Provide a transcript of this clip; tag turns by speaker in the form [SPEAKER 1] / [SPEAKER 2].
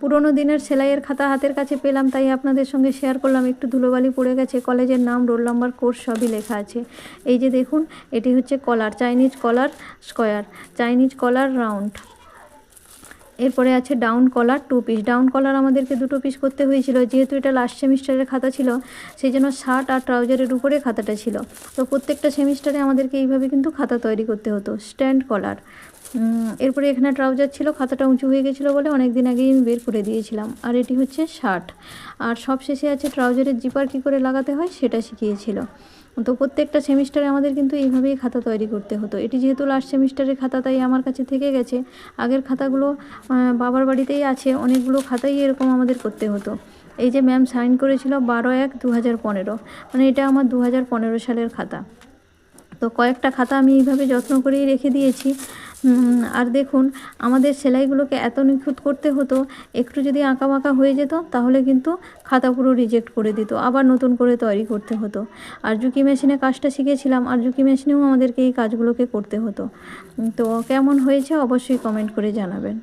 [SPEAKER 1] পুরোনো দিনের সেলাইয়ের খাতা হাতের কাছে পেলাম, তাই আপনাদের সঙ্গে শেয়ার করলাম। একটু ধুলোবালি পড়ে গেছে, কলেজের নাম, রোল নাম্বার, কোর্স সবই লেখা আছে। এই যে দেখুন, এটি হচ্ছে কলার, চাইনিজ কলার স্কোয়ার, চাইনিজ কলার রাউন্ড। এরপরে আছে ডাউন কলার 2 পিস। ডাউন কলার আমাদেরকে 2 পিস করতে হয়েছিল, যেহেতু এটা লাস্ট সেমিস্টারের খাতা ছিল, সেই জন্য শার্ট আর ট্রাউজারের উপরে খাতাটা ছিল। তো প্রত্যেকটা সেমিস্টারে আমাদেরকে এইভাবে কিন্তু খাতা তৈরি করতে হতো। স্ট্যান্ড কলার। এরপরে এখানে ট্রাউজার ছিল, খাতাটা উঁচু হয়ে গেছিলো বলে অনেক দিন আগেই আমি বের করে দিয়েছিলাম। আর এটি হচ্ছে শার্ট। আর সব শেষে আছে ট্রাউজারের জিপার কী করে লাগাতে হয় সেটা শিখিয়েছিল। তো প্রত্যেকটা সেমিস্টারে আমাদের কিন্তু এইভাবেই খাতা তৈরি করতে হতো। এটি যেহেতু লাস্ট সেমিস্টারের খাতা, তাই আমার কাছে থেকে গেছে। আগের খাতাগুলো বাবার বাড়িতেই আছে, অনেকগুলো খাতাই এরকম আমাদের করতে হতো। এই যে ম্যাম সাইন করেছিল 12/1/2015, মানে এটা আমার 2015 সালের খাতা। তো কয়েকটা খাতা আমি এইভাবে যত্ন করেই রেখে দিয়েছি। আর দেখুন, আমাদের সেলাইগুলোকে এত নিখুঁত করতে হতো, একটু যদি আঁকাবাঁকা হয়ে যেত তাহলে কিন্তু খাতা পুরো রিজেক্ট করে দিত, আবার নতুন করে তৈরি করতে হতো। আর জুকি মেশিনে কাজটা শিখেছিলাম, আর জুকি মেশিনেও আমাদেরকে এই কাজগুলোকে করতে হতো। তো কেমন হয়েছে অবশ্যই কমেন্ট করে জানাবেন।